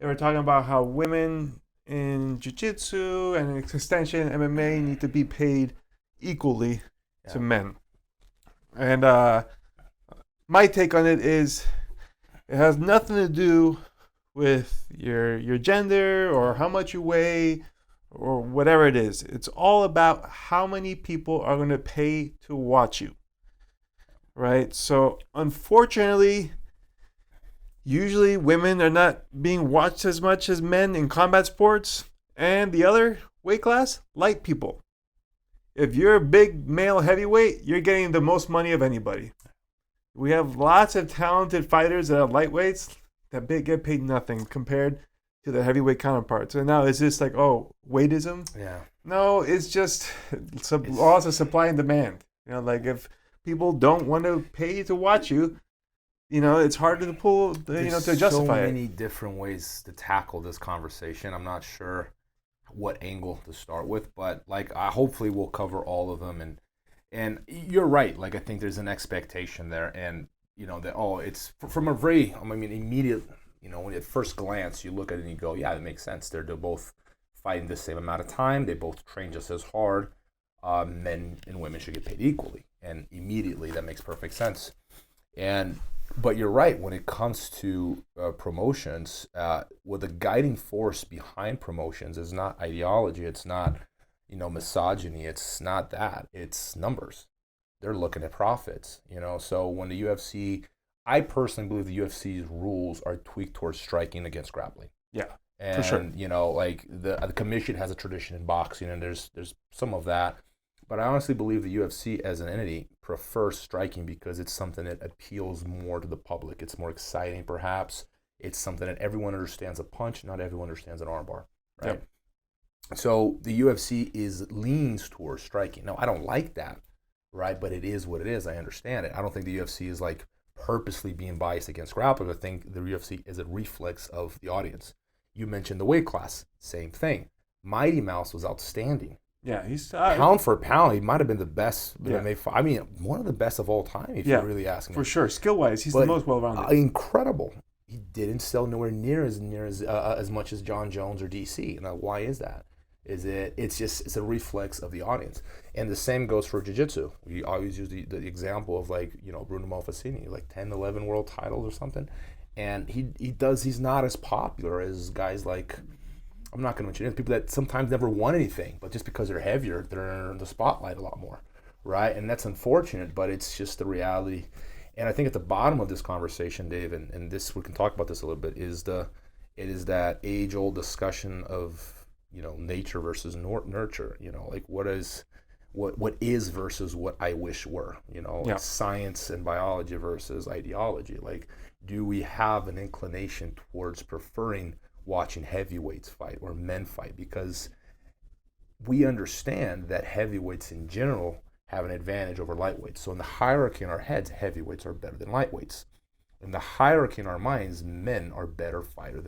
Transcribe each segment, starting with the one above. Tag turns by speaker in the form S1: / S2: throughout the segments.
S1: they were talking about how women in jiu-jitsu and extension MMA need to be paid equally to men. And my take on it is it has nothing to do with your gender or how much you weigh or whatever it is. It's all about how many people are going to pay to watch you. Right? So unfortunately, usually women are not being watched as much as men in combat sports. And the other weight class, light people. If you're a big male heavyweight, you're getting the most money of anybody. We have lots of talented fighters that are lightweights that get paid nothing compared to their heavyweight counterparts. And now is this like, oh, weightism?
S2: Yeah.
S1: No, it's just laws of supply and demand. You know, like if people don't want to pay to watch you, you know, it's hard to pull, to justify it.
S2: So many different ways to tackle this conversation. I'm not sure what angle to start with, but like hopefully we'll cover all of them. And you're right. Like I think there's an expectation there, and that it's from a very immediate. When at first glance you look at it and you go, yeah, that makes sense. They're both fighting the same amount of time. They both train just as hard. Men and women should get paid equally, and immediately that makes perfect sense. But you're right, when it comes to promotions, the guiding force behind promotions is not ideology, it's not, misogyny, it's not that, it's numbers. They're looking at profits, so when the UFC, I personally believe the UFC's rules are tweaked towards striking against grappling.
S1: Yeah,
S2: and,
S1: for sure.
S2: Like the commission has a tradition in boxing, and there's some of that. But I honestly believe the UFC as an entity prefers striking because it's something that appeals more to the public. It's more exciting, perhaps. It's something that everyone understands a punch. Not everyone understands an armbar, right? Yep. So the UFC leans towards striking. Now, I don't like that, right? But it is what it is. I understand it. I don't think the UFC is like purposely being biased against grappling. I think the UFC is a reflex of the audience. You mentioned the weight class. Same thing. Mighty Mouse was outstanding.
S1: Yeah, he's
S2: pound for pound. He might have been the best. Yeah. One of the best of all time. If you're really asking me,
S1: for sure, skill wise, he's the most well-rounded.
S2: Incredible. He didn't sell nowhere near as much as John Jones or DC. Now, why is that? It's a reflex of the audience, and the same goes for jiu-jitsu. We always use the example of Bruno Malfacini, like 10, 11 world titles or something, and he's not as popular as guys like. I'm not going to mention names, people that sometimes never won anything, but just because they're heavier, they're in the spotlight a lot more, right? And that's unfortunate, but it's just the reality. And I think at the bottom of this conversation, Dave, and this we can talk about this a little bit, it is that age-old discussion of nature versus nurture. Like what is versus what I wish were. Like science and biology versus ideology. Like, do we have an inclination towards preferring watching heavyweights fight or men fight, because we understand that heavyweights in general have an advantage over lightweights. So in the hierarchy in our heads, heavyweights are better than lightweights. In the hierarchy in our minds, men are better fighters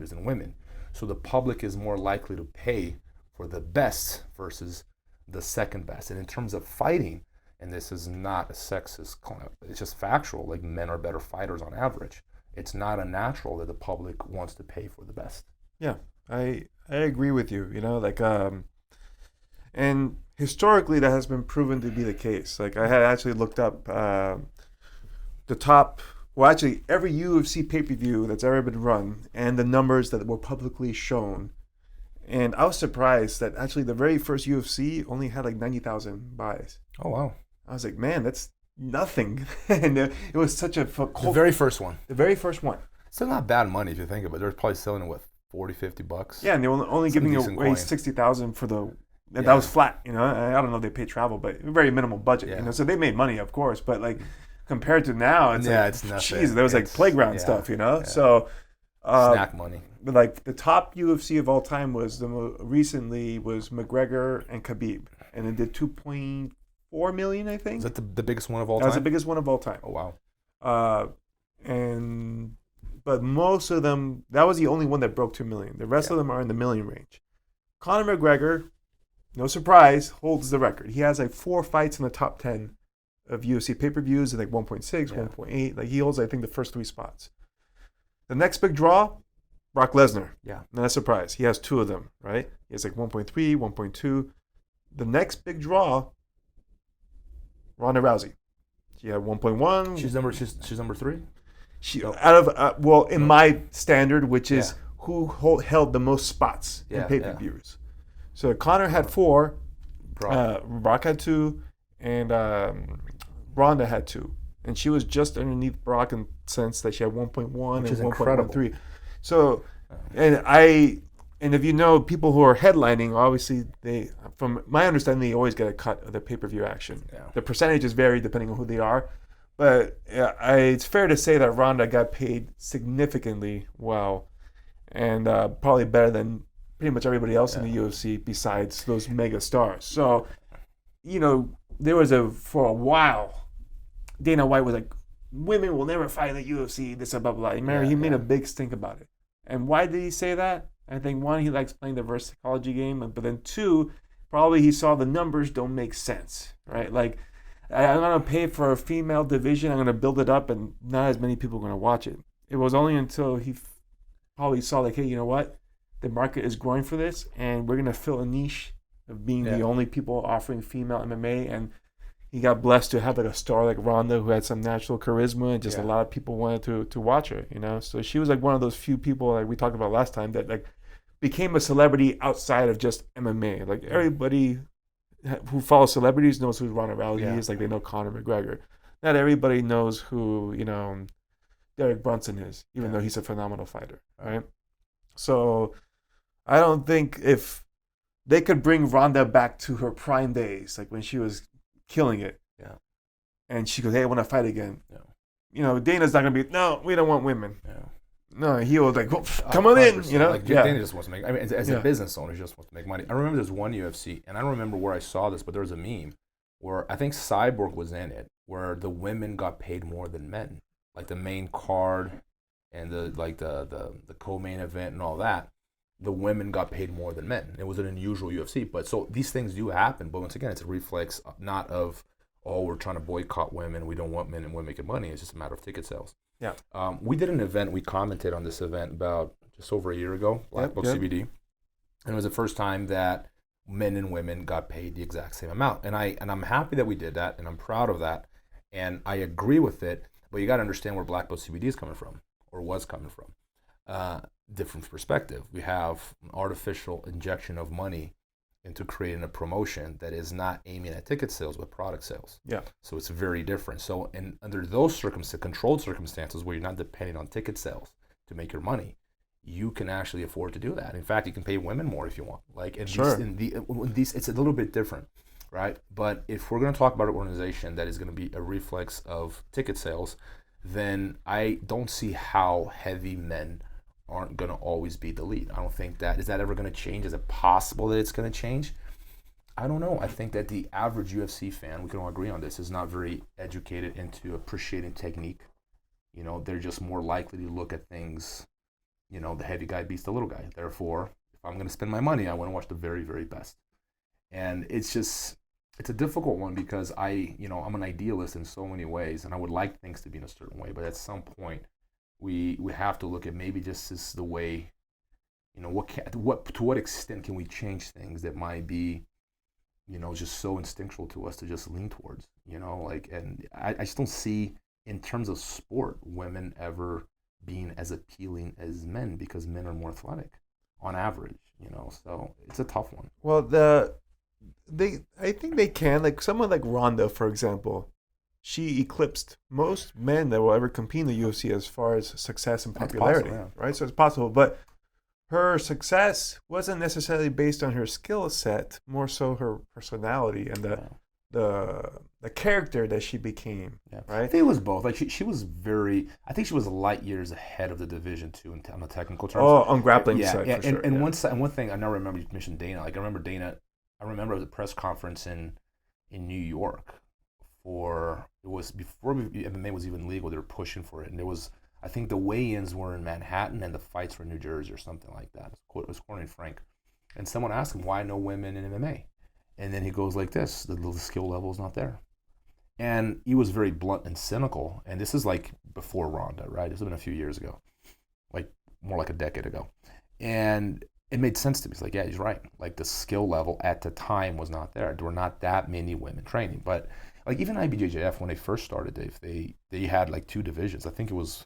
S2: than women. So the public is more likely to pay for the best versus the second best. And in terms of fighting, and this is not a sexist claim, it's just factual, like men are better fighters on average. It's not unnatural that the public wants to pay for the best.
S1: Yeah, I agree with you. And historically that has been proven to be the case. Like I had actually looked up the top. Well, actually, every UFC pay-per-view that's ever been run and the numbers that were publicly shown. And I was surprised that actually the very first UFC only had like 90,000 buys.
S2: Oh wow!
S1: I was like, man, that's nothing. And it was such a
S2: the very first one.
S1: The very first one.
S2: Still not bad money if you think about it. They're probably selling it, what, $40-$50?
S1: Yeah, and they were only giving away 60,000 for the. That was flat, I don't know if they paid travel, but very minimal budget, So they made money, of course, but like compared to now, it's
S2: it's nothing.
S1: Jeez, there was like playground stuff,
S2: Yeah.
S1: So
S2: snack money.
S1: But like the top UFC of all time was recently was McGregor and Khabib, and it did 2.4 million, I think.
S2: Is that the biggest one of all time?
S1: That was the biggest one of all time.
S2: Oh wow.
S1: But most of them, that was the only one that broke 2 million. The rest of them are in the million range. Conor McGregor, no surprise, holds the record. He has like 4 fights in the top 10 of UFC pay-per-views at like 1.6, 1.8. Like he holds, I think, the first 3 spots. The next big draw, Brock Lesnar.
S2: Yeah.
S1: Not a surprise. He has 2 of them, right? He has like 1.3, 1.2. The next big draw, Ronda Rousey. She had 1.1.
S2: She's number 3.
S1: She out of in my standard, which is who held the most spots in pay-per-views. So Conor had 4, Brock had 2, and Ronda had 2, and she was just underneath Brock in the sense that she had 1.1 and 1.13. So, and if you know people who are headlining, obviously they, from my understanding, they always get a cut of the pay-per-view action. Yeah. The percentages vary depending on who they are. But it's fair to say that Ronda got paid significantly well, and probably better than pretty much everybody else in the UFC besides those mega stars. So, there was for a while, Dana White was like, women will never fight in the UFC, this, blah, blah, blah. Remember, he made a big stink about it. And why did he say that? I think, 1, he likes playing the reverse psychology game, but then 2, probably he saw the numbers don't make sense, right? Like, I'm going to pay for a female division. I'm going to build it up, and not as many people are going to watch it. It was only until he probably saw, like, hey, you know what? The market is growing for this, and we're going to fill a niche of being the only people offering female MMA. And he got blessed to have like a star like Ronda who had some natural charisma, and just a lot of people wanted to watch her, So she was like one of those few people, like we talked about last time, that like became a celebrity outside of just MMA. Like everybody who follows celebrities knows who Ronda Rousey is. Like they know Conor McGregor. Not everybody knows who Derek Brunson is, even though he's a phenomenal fighter, right? So I don't think if they could bring Ronda back to her prime days, like when she was killing it, and she goes, hey, I want to fight again. Dana's not gonna be, no, we don't want women. No, he was like, come on in,
S2: Like Dana just wants to make. I mean, as a business owner, he just wants to make money. I remember there's one UFC, and I don't remember where I saw this, but there was a meme where I think Cyborg was in it, where the women got paid more than men, like the main card and the co-main event and all that. The women got paid more than men. It was an unusual UFC, but so these things do happen. But once again, it's a reflex not of, we're trying to boycott women, we don't want men and women making money. It's just a matter of ticket sales. Yeah. We did an event. We commented on this event about just over a year ago, Black Book CBD, and it was the first time that men and women got paid the exact same amount. And I'm happy that we did that, and I'm proud of that, and I agree with it. But you got to understand where Black Book CBD is coming from, or was coming from. Different perspective. We have an artificial injection of money into creating a promotion that is not aiming at ticket sales but product sales. Yeah. So it's very different. So under those controlled circumstances where you're not depending on ticket sales to make your money, you can actually afford to do that. In fact, you can pay women more if you want. Like in these, it's a little bit different, right? But if we're going to talk about an organization that is going to be a reflex of ticket sales, then I don't see how heavy men aren't going to always be the lead. I don't think is that ever going to change? Is it possible that it's going to change? I don't know. I think that the average UFC fan, we can all agree on this, is not very educated into appreciating technique. They're just more likely to look at things, the heavy guy beats the little guy. Therefore, if I'm going to spend my money, I want to watch the very, very best. And it's a difficult one because I'm an idealist in so many ways, and I would like things to be in a certain way, but at some point, we have to look at maybe this is the way, to what extent can we change things that might be, just so instinctual to us to just lean towards, and I just don't see in terms of sport women ever being as appealing as men because men are more athletic on average, so it's a tough one.
S1: Well, I think they can, like someone like Ronda, for example. She eclipsed most men that will ever compete in the UFC as far as success and popularity, right? So it's possible. But her success wasn't necessarily based on her skill set, more so her personality and the character that she became, right?
S2: I think it was both. Like she was I think she was light years ahead of the Division II on the technical terms.
S1: Oh, on grappling side, for sure.
S2: And one thing I now remember, you mentioned Dana. Like I remember it was a press conference in New York. It was before MMA was even legal. They were pushing for it, and there was, I think the weigh-ins were in Manhattan and the fights were in New Jersey or something like that. It was Corey and Frank, and someone asked him why no women in MMA, and then he goes like this: the skill level is not there, and he was very blunt and cynical. And this is like before Ronda, right? This has been a few years ago. Like more like a decade ago. And it made sense to me. It's like, yeah, he's right. Like the skill level at the time was not there. There were not that many women training. But like even IBJJF, when they first started, Dave, they had like 2 divisions. I think it was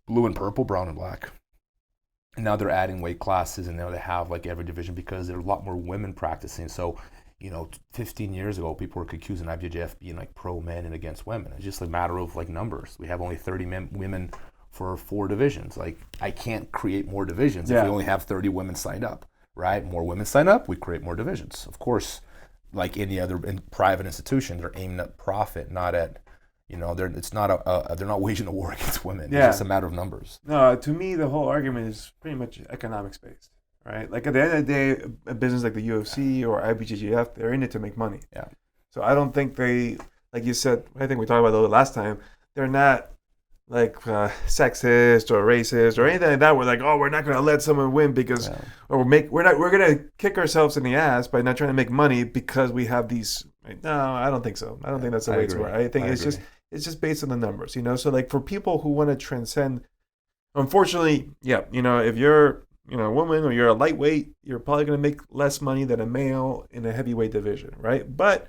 S2: blue and purple, brown and black. And now they're adding weight classes, and now they have like every division because there are a lot more women practicing. So, 15 years ago, people were accusing IBJJF being like pro men and against women. It's just a matter of like numbers. We have only 30 women for 4 divisions. Like I can't create more divisions if we only have 30 women signed up, right? More women sign up, we create more divisions. Of course, like any other private institution, they're aiming at profit, not at they're not waging a war against women. It's just a matter of numbers.
S1: No, to me, the whole argument is pretty much economics based, right? Like at the end of the day, a business like the UFC or IBJJF, they're in it to make money.
S2: Yeah.
S1: So I don't think they, like you said, I think we talked about it last time, they're not like sexist or racist or anything like that. We're like, oh, we're not going to let someone win because, or we're going to kick ourselves in the ass by not trying to make money because we have these. No, I don't think so. I don't think that's the way to work. I think it's just based on the numbers, So like for people who want to transcend, unfortunately, if you're a woman or you're a lightweight, you're probably going to make less money than a male in a heavyweight division, right? But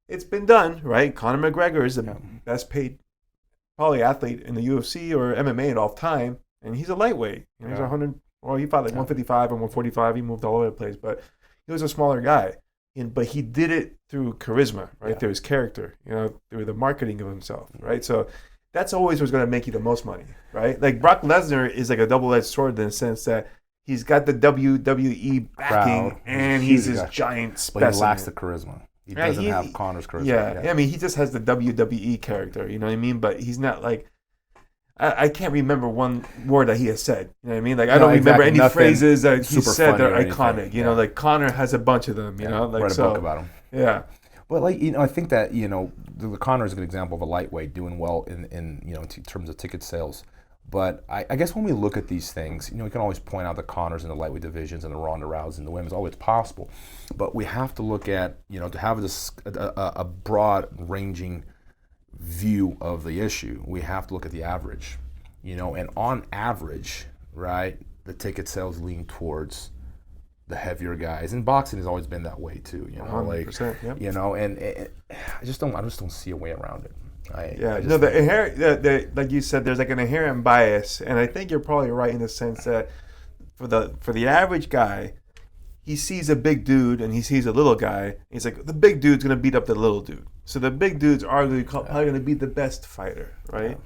S1: it's been done, right? Conor McGregor is the best paid probably athlete in the UFC or MMA at all time, and he's a lightweight. He's 100. Well, he fought like 155 and 145. He moved all over the place, but he was a smaller guy. But he did it through charisma, right? Through his character, through the marketing of himself, right? So that's always what's going to make you the most money, right? Like Brock Lesnar is like a double-edged sword in the sense that he's got the WWE backing and he's this giant specimen.
S2: But he lacks the charisma. He doesn't have Conor's charisma.
S1: Yeah, I mean, he just has the WWE character, you know what I mean? But he's not like, I can't remember one word that he has said. You know what I mean? Like I don't remember any phrases that he said that are iconic. Like Conor has a bunch of them. Like
S2: write a book about him.
S1: Yeah.
S2: But like I think that the Conor is a good example of a lightweight doing well in terms of ticket sales. But I guess when we look at these things, we can always point out the Conors in the lightweight divisions and the Ronda Rousey in the women's, always possible. But we have to look at to have this a broad ranging view of the issue, we have to look at the average, and on average, right, the ticket sales lean towards the heavier guys, and boxing has always been that way too,
S1: 100%,
S2: and I just don't see a way around it.
S1: The inherent, like you said, there's like an inherent bias, and I think you're probably right in the sense that for the average guy, he sees a big dude and he sees a little guy. And he's like, the big dude's gonna beat up the little dude. So the big dude's probably gonna be the best fighter, right? Yeah.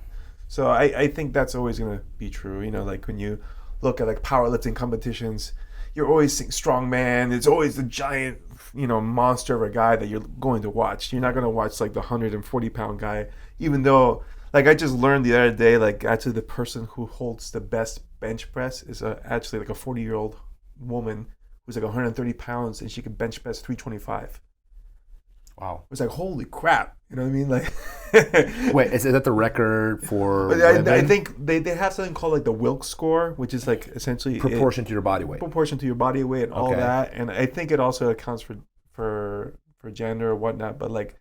S1: So I think that's always gonna be true. Like when you look at like powerlifting competitions, you're always seeing strong man. It's always the giant, monster of a guy that you're going to watch. You're not gonna watch like the 140-pound guy, even though like I just learned the other day, like actually the person who holds the best bench press is actually like a 40-year-old woman who's like 130 pounds and she can bench press 325.
S2: Wow.
S1: It was like, holy crap. You know what I mean? Like,
S2: wait, is that the record for
S1: I think they have something called like the Wilks score, which is like essentially
S2: proportion to your body weight.
S1: Proportion to your body weight and all that. And I think it also accounts for gender or whatnot. But like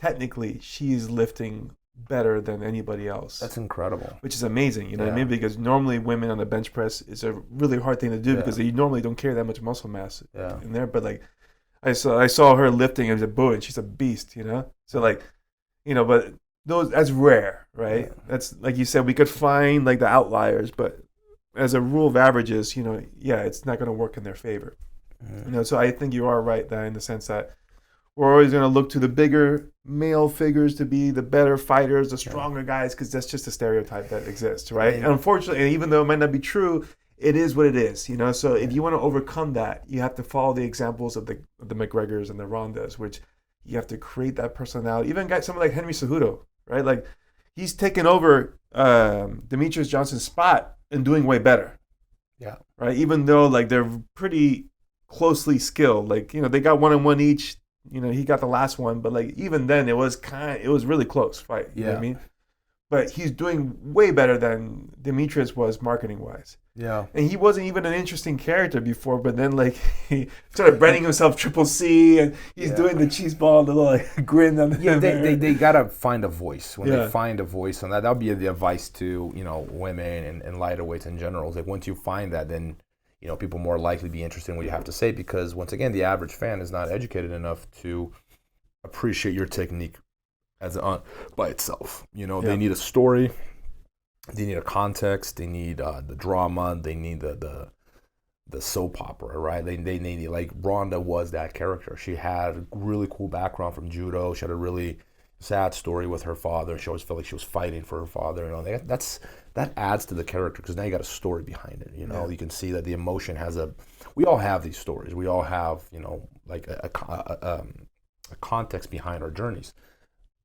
S1: technically she's lifting better than anybody else.
S2: That's incredible.
S1: Which is amazing, what I mean? Because normally women on the bench press is a really hard thing to do because they normally don't carry that much muscle mass in there. But like I saw her lifting and and she's a beast, So like, but that's rare, right? Yeah. That's like you said, we could find like the outliers, but as a rule of averages, it's not going to work in their favor. Mm-hmm. So I think you are right that in the sense that we're always going to look to the bigger male figures to be the better fighters, the stronger guys, because that's just a stereotype that exists, right? And unfortunately, even though it might not be true, it is what it is, So if you want to overcome that, you have to follow the examples of the McGregors and the Rondas, which you have to create that personality. Even guys, someone like Henry Cejudo, right? Like he's taken over Demetrius Johnson's spot and doing way better.
S2: Yeah.
S1: Right. Even though like they're pretty closely skilled, like they got 1-on-1 each. He got the last one, but like even then it was really close fight. You know what I mean? But he's doing way better than Demetrius was marketing wise.
S2: Yeah.
S1: And he wasn't even an interesting character before, but then like he started branding himself Triple C, and he's doing the cheese ball, the little like, grin on the
S2: they gotta find a voice. When they find a voice on that'll be the advice to women and lighter weights in general. It's like once you find that, then people more likely be interested in what you have to say, because once again, the average fan is not educated enough to appreciate your technique as by itself. They need a story. They need a context. They need the drama. They need the soap opera, right? They need, like Ronda was that character. She had a really cool background from judo. She had a really sad story with her father. She always felt like she was fighting for her father. That adds to the character, because now you got a story behind it. You can see that the emotion has we all have these stories. We all have like a context behind our journeys,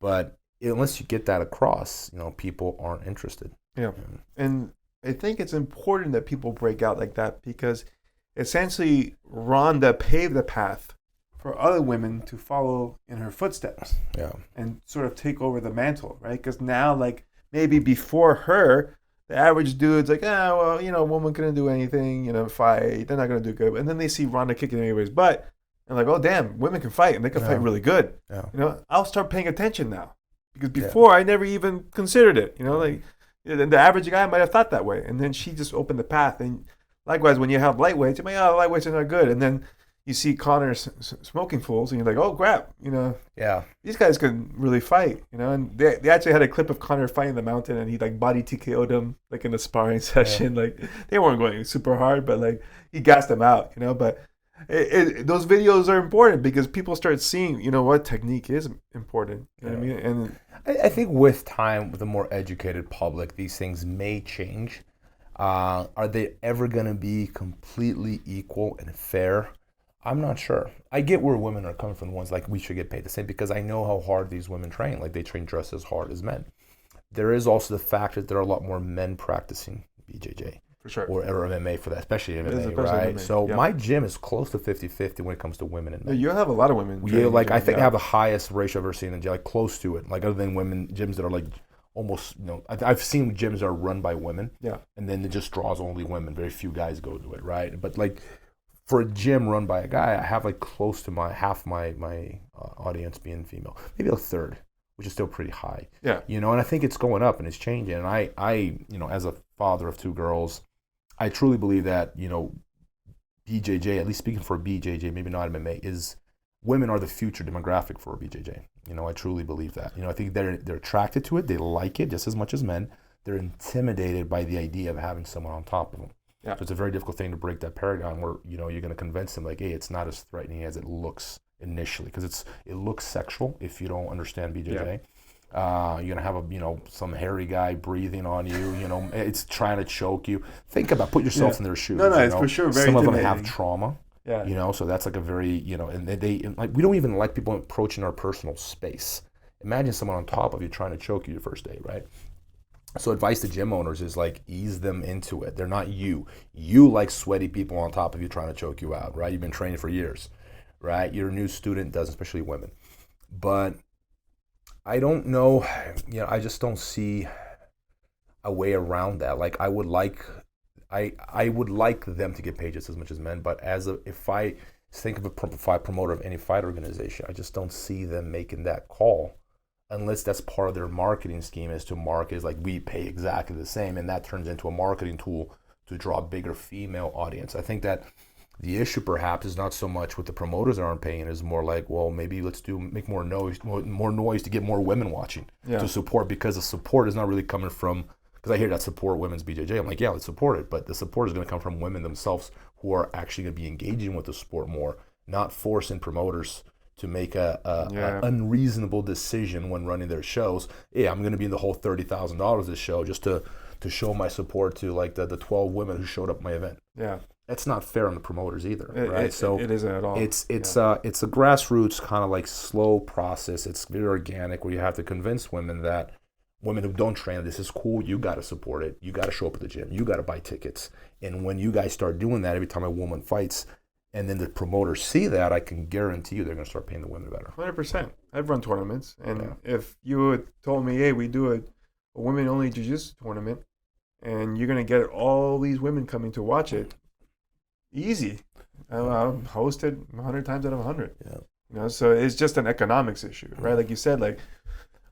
S2: but unless you get that across, people aren't interested.
S1: Yeah. And I think it's important that people break out like that, because essentially Rhonda paved the path for other women to follow in her footsteps.
S2: Yeah.
S1: And sort of take over the mantle, right? Because now, like, maybe before her, the average dude's like, a woman couldn't do anything, fight, they're not going to do good. And then they see Rhonda kicking everybody's butt, and like, oh, damn, women can fight, and they can fight really good.
S2: Yeah.
S1: I'll start paying attention now. Because before, I never even considered it, like, and the average guy might have thought that way, and then she just opened the path. And likewise, when you have lightweights, you're like, lightweights are not good, and then you see Connor smoking fools, and you're like, oh crap, these guys can really fight, And they actually had a clip of Connor fighting the mountain, and he like body TKO'd him like in the sparring session. Like they weren't going super hard, but like he gassed them out, But those videos are important, because people start seeing, what technique is important. You know what I mean? And
S2: I think with time, with a more educated public, these things may change. Are they ever going to be completely equal and fair? I'm not sure. I get where women are coming from, the ones like we should get paid the same, because I know how hard these women train. Like they train just as hard as men. There is also the fact that there are a lot more men practicing BJJ.
S1: For sure.
S2: Or MMA for that, especially MMA, right? MMA. So my gym is close to 50-50 when it comes to women and men.
S1: You have a lot of women.
S2: Yeah, like I think I have the highest ratio I've ever seen in gym, like close to it. Like other than women, gyms that are like almost, I've seen gyms that are run by women.
S1: Yeah.
S2: And then it just draws only women. Very few guys go to it, right? But like for a gym run by a guy, I have like close to half my audience being female, maybe a third, which is still pretty high.
S1: Yeah.
S2: And I think it's going up and it's changing. And I as a father of two girls, I truly believe that, BJJ, at least speaking for BJJ, maybe not MMA, is women are the future demographic for BJJ. I truly believe that. I think they're attracted to it. They like it just as much as men. They're intimidated by the idea of having someone on top of them.
S1: Yeah.
S2: So it's a very difficult thing to break that paradigm where, you're going to convince them like, hey, it's not as threatening as it looks initially, because it looks sexual if you don't understand BJJ. Yeah. You're gonna have some hairy guy breathing on you. It's trying to choke you. Think about, put yourself in their shoes.
S1: No, it's for sure very
S2: Some of them
S1: intimidating.
S2: have trauma.
S1: Yeah.
S2: So that's like a very and they like, we don't even like people approaching our personal space. Imagine someone on top of you trying to choke you your first day, right? So advice to gym owners is like ease them into it. They're not you. You like sweaty people on top of you trying to choke you out, right? You've been training for years, right? Your new student does, especially women, but I don't know, I just don't see a way around that. Like I would like them to get paid just as much as men, but if I think of a promoter of any fight organization, I just don't see them making that call unless that's part of their marketing scheme, is to market is like we pay exactly the same, and that turns into a marketing tool to draw a bigger female audience. I think that the issue perhaps is not so much with the promoters that aren't paying, is more like, well, maybe make more noise to get more women watching to support, because the support is not really coming from, because I hear that support women's BJJ. I'm like, yeah, let's support it, but the support is going to come from women themselves who are actually going to be engaging with the sport more, not forcing promoters to make a unreasonable decision when running their shows. Yeah, I'm going to be in the whole $30,000 this show just to show my support to like the 12 women who showed up at my event.
S1: Yeah.
S2: That's not fair on the promoters either, right?
S1: So it isn't at all.
S2: It's a grassroots kind of like slow process. It's very organic, where you have to convince women who don't train, this is cool. You got to support it. You got to show up at the gym. You got to buy tickets. And when you guys start doing that, every time a woman fights, and then the promoters see that, I can guarantee you they're going to start paying the women better.
S1: 100%. I've run tournaments, and if you had told me, hey, we do a women-only jiu-jitsu tournament, and you're gonna get all these women coming to watch it. Easy. I'll host it 100 times out of 100.
S2: Yeah.
S1: You know, so it's just an economics issue, right? Like you said, like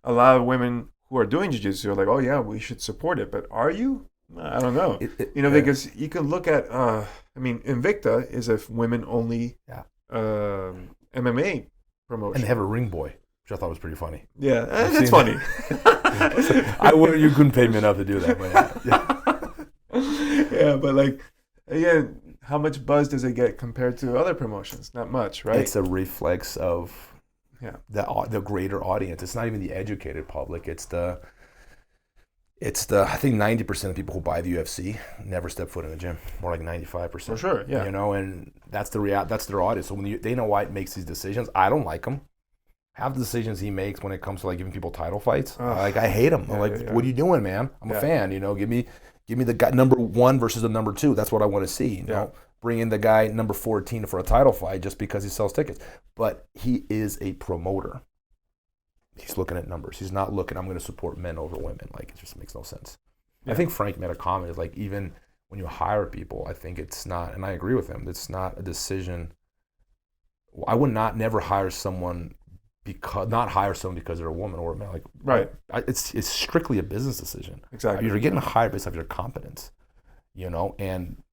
S1: a lot of women who are doing jiu-jitsu are like, oh yeah, we should support it, but are you? I don't know. Because you can look at, Invicta is a women-only MMA promotion.
S2: And they have a ring boy, which I thought was pretty funny.
S1: Yeah, that's funny.
S2: You couldn't pay me enough to do that, but
S1: yeah, but like, again, how much buzz does it get compared to other promotions? Not much, right?
S2: It's a reflex of the greater audience. It's not even the educated public. It's the I think 90% of people who buy the UFC never step foot in the gym. More like 95%.
S1: For sure, yeah.
S2: You know, and that's their audience. So when Dana White makes these decisions, I don't like them. Half the decisions he makes when it comes to like giving people title fights, I hate them. I'm like, what are you doing, man? I'm a fan. You know, give me the guy number 1 versus the number 2. That's what I want to see. You know, bring in the guy number 14 for a title fight just because he sells tickets. But he is a promoter. He's looking at numbers. He's not looking, I'm going to support men over women. Like, it just makes no sense. Yeah. I think Frank made a comment. It's like, even when you hire people, I think it's not, and I agree with him, it's not a decision. I would never hire someone because they're a woman or a man. Like,
S1: right.
S2: It's strictly a business decision.
S1: Exactly.
S2: You're getting hired based off your competence, you know, and